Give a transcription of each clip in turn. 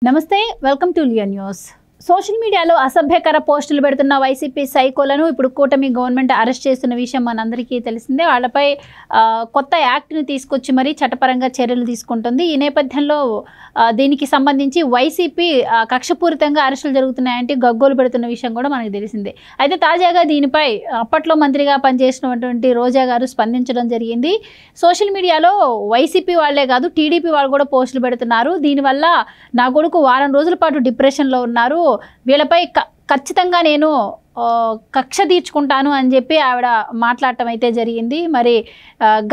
నమస్తే welcome to Liya news. Social మీడియాలో అసభ్యకర పోస్టులు పెడుతున్న వైసీపీ సైకోలను ఇప్పుడు కూటమి గవర్నమెంట్ అరెస్ట్ చేస్తున్న విషయం మనందరికీ తెలిసిందే. వాళ్ళపై కొత్త యాక్ట్ని తీసుకొచ్చి మరీ చట్టపరంగా చర్యలు తీసుకుంటుంది. ఈ నేపథ్యంలో దీనికి సంబంధించి వైసీపీ కక్షపూరితంగా అరెస్టులు జరుగుతున్నాయంటే గగ్గోలు పెడుతున్న విషయం కూడా మనకు తెలిసిందే. అయితే తాజాగా దీనిపై అప్పట్లో మంత్రిగా పనిచేసినటువంటి రోజా గారు స్పందించడం జరిగింది. సోషల్ మీడియాలో వైసీపీ వాళ్లే కాదు టీడీపీ వాళ్ళు కూడా పోస్టులు పెడుతున్నారు. దీనివల్ల నా కొడుకు వారం రోజుల పాటు డిప్రెషన్లో ఉన్నారు, వీళ్ళపై ఖచ్చితంగా నేను కక్ష తీర్చుకుంటాను అని చెప్పి ఆవిడ మాట్లాడటం అయితే జరిగింది. మరి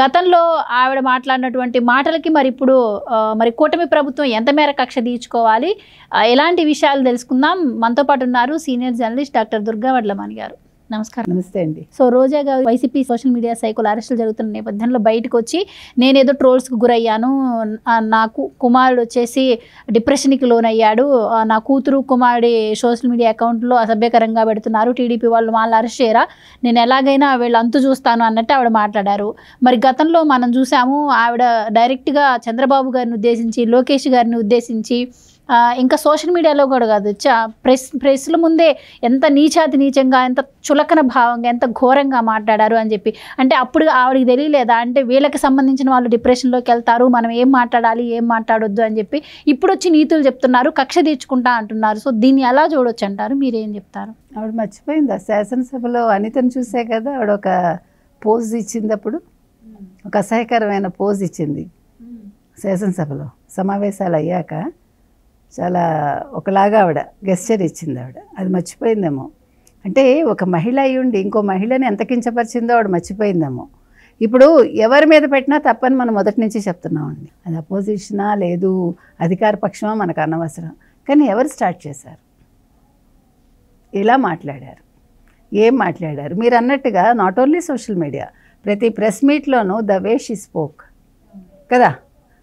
గతంలో ఆవిడ మాట్లాడినటువంటి మాటలకి మరి ఇప్పుడు మరి కూటమి ప్రభుత్వం ఎంత మేర కక్ష తీర్చుకోవాలి, ఎలాంటి విషయాలు తెలుసుకుందాం. మనతో పాటు ఉన్నారు senior journalist doctor Durga Vadlamani గారు. నమస్కారం. నమస్తే అండి. సో రోజా గారు వైసీపీ సోషల్ మీడియా సైకోలు అరెస్టులు జరుగుతున్న నేపథ్యంలో బయటకు వచ్చి నేనేదో ట్రోల్స్కి గురయ్యాను, నాకు కుమారుడు వచ్చేసి డిప్రెషన్కి లోనయ్యాడు, నా కూతురు కుమారుడి సోషల్ మీడియా అకౌంట్లో అసభ్యకరంగా పెడుతున్నారు, టీడీపీ వాళ్ళు అరెస్ట్ చేయరా, నేను ఎలాగైనా వీళ్ళు అంతు చూస్తాను అన్నట్టు ఆవిడ మాట్లాడారు. మరి గతంలో మనం చూసాము ఆవిడ డైరెక్ట్గా చంద్రబాబు గారిని ఉద్దేశించి, లోకేష్ గారిని ఉద్దేశించి, ఇంకా సోషల్ మీడియాలో కూడా కాదు ప్రెస్ల ముందే ఎంత నీచంగా, ఎంత చులకన భావంగా, ఎంత ఘోరంగా మాట్లాడారు అని చెప్పి. అంటే అప్పుడు ఆవిడకి తెలియలేదా అంటే వీళ్ళకి సంబంధించిన వాళ్ళు డిప్రెషన్లోకి వెళ్తారు, మనం ఏం మాట్లాడాలి ఏం మాట్లాడొద్దు అని చెప్పి ఇప్పుడు వచ్చి నీతులు చెప్తున్నారు, కక్ష తీర్చుకుంటా అంటున్నారు. సో దీన్ని ఎలా చూడొచ్చు అంటారు, మీరేం చెప్తారు? ఆవిడ మర్చిపోయిందా? శాసనసభలో అనితను చూసే కదా ఆవిడ ఒక పోజ్ ఇచ్చింది. అప్పుడు ఒక అసహ్యకరమైన పోజ్ ఇచ్చింది శాసనసభలో. సమావేశాలు అయ్యాక చాలా ఒకలాగా ఆవిడ గెస్చర్ ఇచ్చింది. ఆవిడ అది మర్చిపోయిందేమో. అంటే ఒక మహిళ అయ్యుండి ఇంకో మహిళని ఎంత కించపరిచిందో ఆవిడ మర్చిపోయిందేమో. ఇప్పుడు ఎవరి మీద పెట్టినా తప్పని మనం మొదటి నుంచి చెప్తున్నామండి. అది అపోజిషనా లేదు అధికార పక్షమా మనకు అనవసరం. కానీ ఎవరు స్టార్ట్ చేశారు, ఇలా మాట్లాడారు, ఏం మాట్లాడారు? మీరు అన్నట్టుగా నాట్ ఓన్లీ సోషల్ మీడియా, ప్రతి ప్రెస్ మీట్లోనూ ద వే షీ స్పోక్ కదా,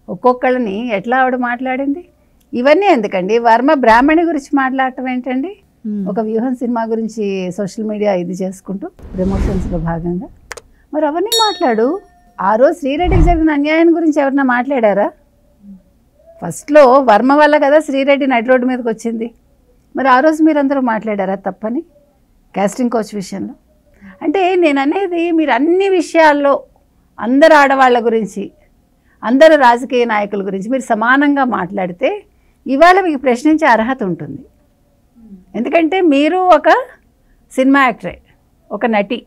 ఒక్కొక్కళ్ళని ఎట్లా ఆవిడ మాట్లాడింది. ఇవన్నీ ఎందుకండి? వర్మ బ్రాహ్మణి గురించి మాట్లాడటం ఏంటండి? ఒక వ్యూహం సినిమా గురించి సోషల్ మీడియా ఇది చేసుకుంటూ ప్రమోషన్స్లో భాగంగా మరి అవన్నీ మాట్లాడు. ఆ రోజు శ్రీరెడ్డికి జరిగిన అన్యాయం గురించి ఎవరన్నా మాట్లాడారా? ఫస్ట్లో వర్మ వల్ల కదా శ్రీరెడ్డి నడి రోడ్డు మీదకి వచ్చింది. మరి ఆ రోజు మీరందరూ మాట్లాడారా తప్పని కాస్టింగ్ కోచ్ విషయంలో? అంటే నేను అనేది మీరు అన్ని విషయాల్లో అందరు ఆడవాళ్ళ గురించి, అందరు రాజకీయ నాయకుల గురించి మీరు సమానంగా మాట్లాడితే ఇవాళ మీకు ప్రశ్నించే అర్హత ఉంటుంది. ఎందుకంటే మీరు ఒక సినిమా యాక్టరే, ఒక నటి,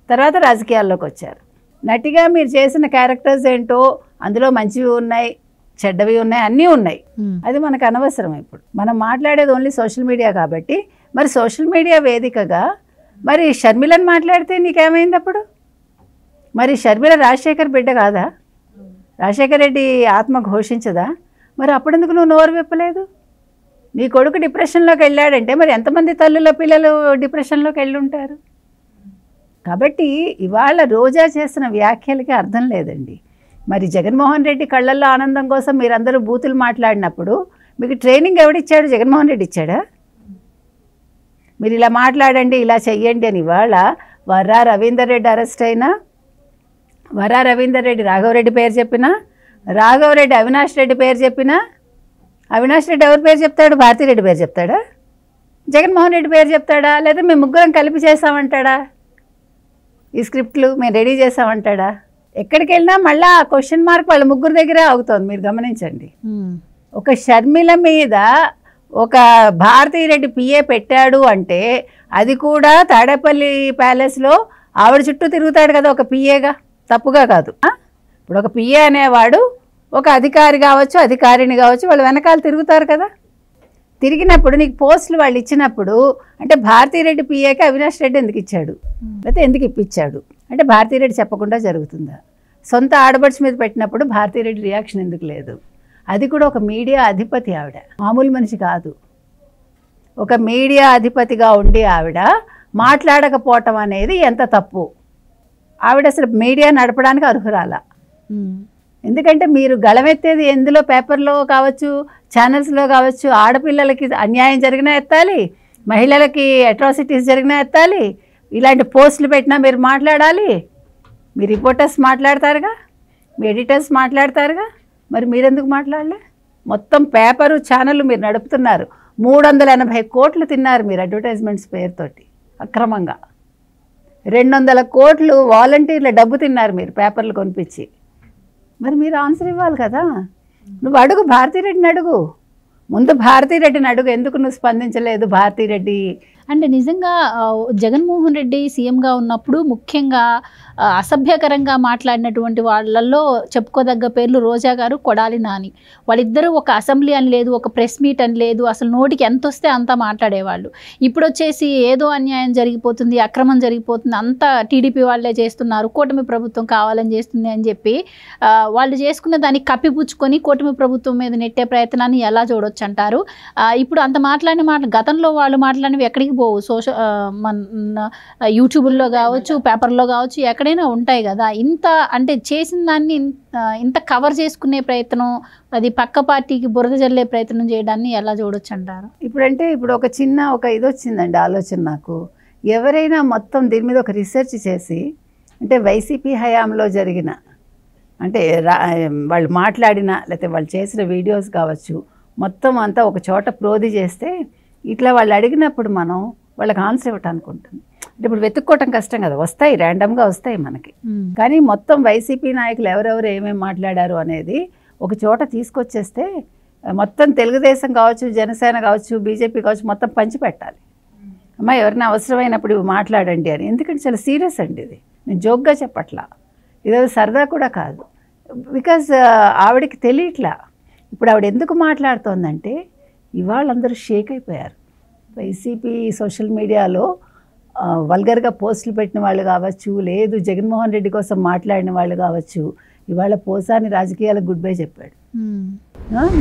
తర్వాత రాజకీయాల్లోకి వచ్చారు. నటిగా మీరు చేసిన క్యారెక్టర్స్ ఏంటో అందులో మంచివి ఉన్నాయి, చెడ్డవి ఉన్నాయి, అన్నీ ఉన్నాయి. అది మనకు అనవసరం. ఇప్పుడు మనం మాట్లాడేది ఓన్లీ సోషల్ మీడియా కాబట్టి మరి సోషల్ మీడియా వేదికగా మరి షర్మిలను మాట్లాడితే నీకేమైంది అప్పుడు? మరి షర్మిల రాజశేఖర్ బిడ్డ కాదా? రాజశేఖర్ రెడ్డి ఆత్మ ఘోషించదా? మరి అప్పుడెందుకు నువ్వు నోరు విప్పలేదు? నీ కొడుకు డిప్రెషన్లోకి వెళ్ళాడంటే మరి ఎంతమంది తల్లుల పిల్లలు డిప్రెషన్లోకి వెళ్ళి ఉంటారు? కాబట్టి ఇవాళ రోజా చేసిన వ్యాఖ్యలకి అర్థం లేదండి. మరి జగన్మోహన్ రెడ్డి కళ్ళల్లో ఆనందం కోసం మీరందరూ బూతులు మాట్లాడినప్పుడు మీకు ట్రైనింగ్ ఎవడిచ్చాడు? జగన్మోహన్ రెడ్డి ఇచ్చాడా? మీరు ఇలా మాట్లాడండి, ఇలా చెయ్యండి అని. ఇవాళ వర్రా రవీందర్ రెడ్డి అరెస్ట్ అయినా, వర్రా రవీందర్ రెడ్డి రాఘవరెడ్డి పేరు చెప్పినా, రాఘవరెడ్డి అవినాష్ రెడ్డి పేరు చెప్పినా, అవినాష్ రెడ్డి ఎవరి పేరు చెప్తాడు? భారతిరెడ్డి పేరు చెప్తాడా? జగన్మోహన్ రెడ్డి పేరు చెప్తాడా? లేదా మేము ముగ్గురం కలిపి చేసామంటాడా? ఈ స్క్రిప్ట్లు మేము రెడీ చేసామంటాడా? ఎక్కడికి వెళ్ళినా మళ్ళీ ఆ క్వశ్చన్ మార్క్ వాళ్ళ ముగ్గురు దగ్గరే ఆగుతోంది. మీరు గమనించండి. ఒక షర్మిల మీద ఒక భారతిరెడ్డి పిఏ పెట్టాడు అంటే అది కూడా తాడేపల్లి ప్యాలెస్లో ఆవిడ చుట్టూ తిరుగుతాడు కదా ఒక పిఏగా, తప్పుగా కాదు. ఇప్పుడు ఒక పిఏ అనేవాడు ఒక అధికారి కావచ్చు, అధికారిని కావచ్చు, వాళ్ళు వెనకాల తిరుగుతారు కదా. తిరిగినప్పుడు నీకు పోస్టులు వాళ్ళు ఇచ్చినప్పుడు అంటే భారతిరెడ్డి పిఏకి అవినాష్ రెడ్డి ఎందుకు ఇచ్చాడు, లేకపోతే ఎందుకు ఇప్పించాడు అంటే భారతిరెడ్డి చెప్పకుండా జరుగుతుందా? సొంత ఆడబడ్స్ మీద పెట్టినప్పుడు భారతిరెడ్డి రియాక్షన్ ఎందుకు లేదు? అది కూడా ఒక మీడియా అధిపతి, ఆవిడ మామూలు మనిషి కాదు. ఒక మీడియా అధిపతిగా ఉండి ఆవిడ మాట్లాడకపోవటం అనేది ఎంత తప్పు. ఆవిడ అసలు మీడియా నడపడానికి అర్హురాలా? ఎందుకంటే మీరు గళమెత్తేది ఎందులో, పేపర్లో కావచ్చు, ఛానల్స్లో కావచ్చు, ఆడపిల్లలకి అన్యాయం జరిగినా ఎత్తాలి, మహిళలకి అట్రాసిటీస్ జరిగినా ఎత్తాలి, ఇలాంటి పోస్టులు పెట్టినా మీరు మాట్లాడాలి. మీ రిపోర్టర్స్ మాట్లాడతారుగా, మీ ఎడిటర్స్ మాట్లాడతారుగా, మరి మీరెందుకు మాట్లాడలే? మొత్తం పేపరు ఛానళ్ళు మీరు నడుపుతున్నారు. 380 కోట్లు తిన్నారు మీరు అడ్వర్టైజ్మెంట్స్ పేరుతోటి అక్రమంగా. 200 కోట్లు వాలంటీర్ల డబ్బు తిన్నారు మీరు పేపర్లు కొనిపించి. మరి మీరు ఆన్సర్ ఇవ్వాలి కదా. నువ్వు అడుగు, భారతీరెడ్డిని అడుగు. ముందు భారతీరెడ్డిని అడుగు, ఎందుకు నువ్వు స్పందించలేదు భారతీరెడ్డి. అంటే నిజంగా జగన్మోహన్ రెడ్డి సీఎంగా ఉన్నప్పుడు ముఖ్యంగా అసభ్యకరంగా మాట్లాడినటువంటి వాళ్ళల్లో చెప్పుకోదగ్గ పేర్లు రోజా గారు, కొడాలి నాని. వాళ్ళిద్దరూ ఒక అసెంబ్లీ అని లేదు, ఒక ప్రెస్ మీట్ అని లేదు, అసలు నోటికి ఎంత వస్తే అంత మాట్లాడేవాళ్ళు. ఇప్పుడు వచ్చేసి ఏదో అన్యాయం జరిగిపోతుంది, అక్రమం జరిగిపోతుంది, అంతా టీడీపీ వాళ్ళే చేస్తున్నారు, కూటమి ప్రభుత్వం కావాలని చేస్తుంది అని చెప్పి వాళ్ళు చేసుకున్న దాన్ని కప్పిపుచ్చుకొని కూటమి ప్రభుత్వం మీద నెట్టే ప్రయత్నాన్ని ఎలా చూడొచ్చు అంటారు? ఇప్పుడు అంత మాట్లాడిన గతంలో వాళ్ళు మాట్లాడినవి ఎక్కడికి పోవు. మన యూట్యూబ్లో కావచ్చు, పేపర్లో కావచ్చు, ఎక్కడైనా ఉంటాయి కదా. ఇంత అంటే చేసిన దాన్ని ఇంత కవర్ చేసుకునే ప్రయత్నం, అది పక్క పార్టీకి బురద జల్లే ప్రయత్నం చేయడాన్ని ఎలా చూడొచ్చు అంటారు? ఇప్పుడు ఒక చిన్న ఇది వచ్చిందండి ఆలోచన నాకు. ఎవరైనా మొత్తం దీని మీద ఒక రీసెర్చ్ చేసి, అంటే వైసీపీ హయాంలో జరిగిన, అంటే వాళ్ళు మాట్లాడిన లేకపోతే వాళ్ళు చేసిన వీడియోస్ కావచ్చు, మొత్తం అంతా ఒక చోట ప్రోది చేస్తే ఇట్లా వాళ్ళు అడిగినప్పుడు మనం వాళ్ళకి ఆన్సర్ ఇవ్వటానికి ఉంటుంది. అంటే ఇప్పుడు వెతుక్కోవటం కష్టం కదా, వస్తాయి, ర్యాండమ్గా వస్తాయి మనకి. కానీ మొత్తం వైసీపీ నాయకులు ఎవరెవరు ఏమేమి మాట్లాడారు అనేది ఒక చోట తీసుకొచ్చేస్తే మొత్తం తెలుగుదేశం కావచ్చు, జనసేన కావచ్చు, బీజేపీ కావచ్చు, మొత్తం పంచి పెట్టాలి. అమ్మ ఎవరైనా అవసరమైనప్పుడు మాట్లాడండి అని. ఎందుకంటే చాలా సీరియస్ అండి ఇది. నేను జోక్గా చెప్పట్లా, ఇదేదో సరదా కూడా కాదు. బికాజ్ ఆవిడకి తెలియట్లా. ఇప్పుడు ఆవిడ ఎందుకు మాట్లాడుతోందంటే ఇవాళ అందరూ షేక్ అయిపోయారు. వైసీపీ సోషల్ మీడియాలో వల్గర్గా పోస్టులు పెట్టిన వాళ్ళు కావచ్చు, లేదు జగన్మోహన్ రెడ్డి కోసం మాట్లాడిన వాళ్ళు కావచ్చు, ఇవాళ పోసాని రాజకీయాలకు గుడ్ బై చెప్పాడు.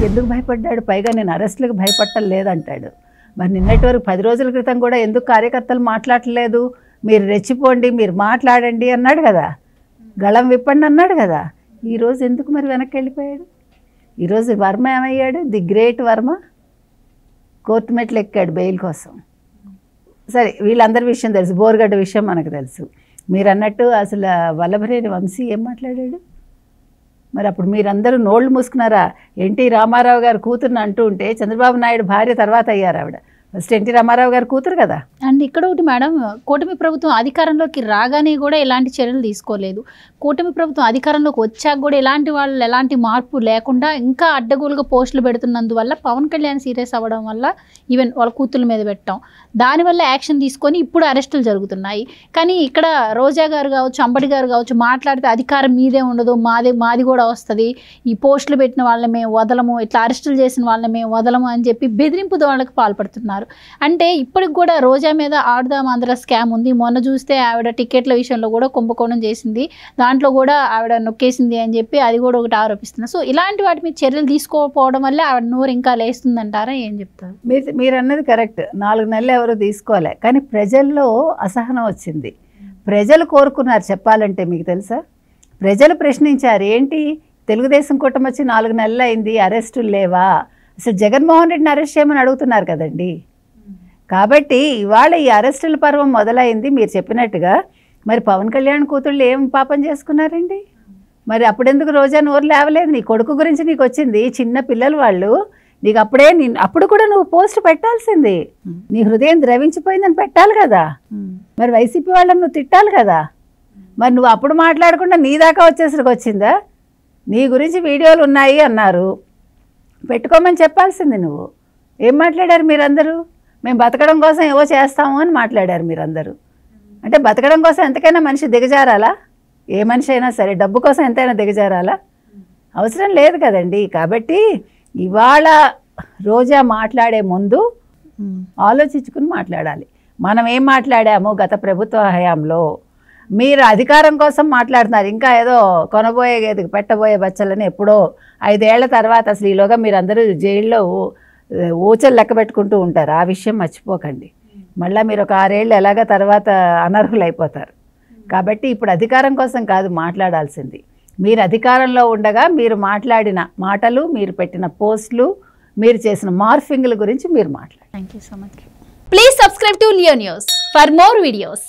ఎందుకు భయపడ్డాడు? పైగా నేను అరెస్టులకు భయపడటం లేదంటాడు. మరి నిన్నటి వరకు 10 రోజుల క్రితం కూడా ఎందుకు కార్యకర్తలు మాట్లాడలేదు? మీరు రెచ్చిపోండి, మీరు మాట్లాడండి అన్నాడు కదా, గళం విప్పండి అన్నాడు కదా. ఈరోజు ఎందుకు మరి వెనక్కి వెళ్ళిపోయాడు? ఈరోజు వర్మ ఏమయ్యాడు? ది గ్రేట్ వర్మ కోర్టు మెట్లు ఎక్కాడు బెయిల్ కోసం. సరే, వీళ్ళందరి విషయం తెలుసు, బోర్గడ్డ విషయం మనకు తెలుసు. మీరు అన్నట్టు అసలు వల్లభనేని వంశీ ఏం మాట్లాడాడు? మరి అప్పుడు మీరందరూ నోళ్ళు మూసుకున్నారా? ఎన్టీ రామారావు గారు కూతురుని అంటూ ఉంటే చంద్రబాబు నాయుడు భార్య తర్వాత అయ్యారు ఆవిడ. ఫస్ట్ ఎన్టీ రామారావు గారు కూతురు కదా. అండ్ ఇక్కడ ఒకటి మేడం, కూటమి ప్రభుత్వం అధికారంలోకి రాగానే కూడా ఎలాంటి చర్యలు తీసుకోలేదు. కూటమి ప్రభుత్వం అధికారంలోకి వచ్చాక కూడా ఎలాంటి మార్పు లేకుండా ఇంకా అడ్డగోలుగా పోస్టులు పెడుతున్నందువల్ల పవన్ కళ్యాణ్ సీరియస్ అవ్వడం వల్ల ఈవెన్ వాళ్ళ కూతుర్ల మీద పెట్టాం, దానివల్ల యాక్షన్ తీసుకొని ఇప్పుడు అరెస్టులు జరుగుతున్నాయి. కానీ ఇక్కడ రోజా గారు కావచ్చు, అంబటి గారు కావచ్చు, మాట్లాడితే అధికారం మీదే ఉండదు, మాది కూడా వస్తుంది, ఈ పోస్టులు పెట్టిన వాళ్ళని మేము వదలము, ఇట్లా అరెస్టులు చేసిన వాళ్ళని మేము వదలము అని చెప్పి బెదిరింపు ధోరణికి పాల్పడుతున్నారు. అంటే ఇప్పటికి కూడా రోజా మీద ఆడదాం ఆంధ్ర స్కామ్ ఉంది. మొన్న చూస్తే ఆవిడ టికెట్ల విషయంలో కూడా కుంభకోణం చేసింది, దాంట్లో కూడా ఆవిడ నొక్కేసింది అని చెప్పి అది కూడా ఒకటి ఆరోపిస్తున్నారు. సో ఇలాంటి వాటి మీద చర్యలు తీసుకోకపోవడం వల్ల ఆవిడ నోరు ఇంకా లేస్తుందంటారా? ఏం చెప్తారు? మీరు అన్నది కరెక్ట్. 4 నెలలు ఎవరు తీసుకోవాలి, కానీ ప్రజల్లో అసహనం వచ్చింది. ప్రజలు కోరుకున్నారు చెప్పాలంటే. మీకు తెలుసా, ప్రజలు ప్రశ్నించారు, ఏంటి తెలుగుదేశం కూటమి వచ్చి 4 నెలలు అయింది, అరెస్టులు లేవా? అసలు జగన్మోహన్ రెడ్డిని అరెస్ట్ చేయమని అడుగుతున్నారు కదండి. కాబట్టి ఇవాళ ఈ అరెస్టుల పర్వం మొదలైంది. మీరు చెప్పినట్టుగా మరి పవన్ కళ్యాణ్ కూతుళ్ళు ఏం పాపం చేసుకున్నారండి? మరి అప్పుడెందుకు రోజా నోరు లేవలేదు? నీ కొడుకు గురించి నీకు వచ్చింది, చిన్న పిల్లలు వాళ్ళు, నీకు అప్పుడు కూడా నువ్వు పోస్ట్ పెట్టాల్సింది. నీ హృదయం ద్రవించిపోయిందని పెట్టాలి కదా. మరి వైసీపీ వాళ్ళని నువ్వు తిట్టాలి కదా. మరి నువ్వు అప్పుడు మాట్లాడకుండా నీ దాకా వచ్చేసరికి వచ్చిందా? నీ గురించి వీడియోలు ఉన్నాయి అన్నారు, పెట్టుకోమని చెప్పాల్సింది నువ్వు. ఏం మాట్లాడారు మీరందరూ? మేము బతకడం కోసం ఏవో చేస్తాము అని మాట్లాడారు మీరందరూ. అంటే బతకడం కోసం ఎంతకైనా మనిషి దిగజారాలా? ఏ మనిషి అయినా సరే డబ్బు కోసం ఎంతైనా దిగజారాలా? అవసరం లేదు కదండి. కాబట్టి ఇవాళ రోజా మాట్లాడే ముందు ఆలోచించుకుని మాట్లాడాలి. మనం ఏం మాట్లాడాము గత ప్రభుత్వ హయాంలో? మీరు అధికారం కోసం మాట్లాడుతున్నారు, ఇంకా ఏదో కొనబోయే పెట్టబోయే బచ్చలని ఎప్పుడో 5 ఏళ్ల తర్వాత. అసలు ఈలోగా మీరందరూ జైల్లో ఊచలు లెక్క పెట్టుకుంటూ ఉంటారు. ఆ విషయం మర్చిపోకండి. మళ్ళీ మీరు ఒక 6 ఏళ్ళు ఎలాగ తర్వాత అనర్హులు అయిపోతారు. కాబట్టి ఇప్పుడు అధికారం కోసం కాదు మాట్లాడాల్సింది. మీరు అధికారంలో ఉండగా మీరు మాట్లాడిన మాటలు, మీరు పెట్టిన పోస్టులు, మీరు చేసిన మార్ఫింగ్ల గురించి మీరు మాట్లాడారు. Thank you so much. Please subscribe to Leo news for more videos.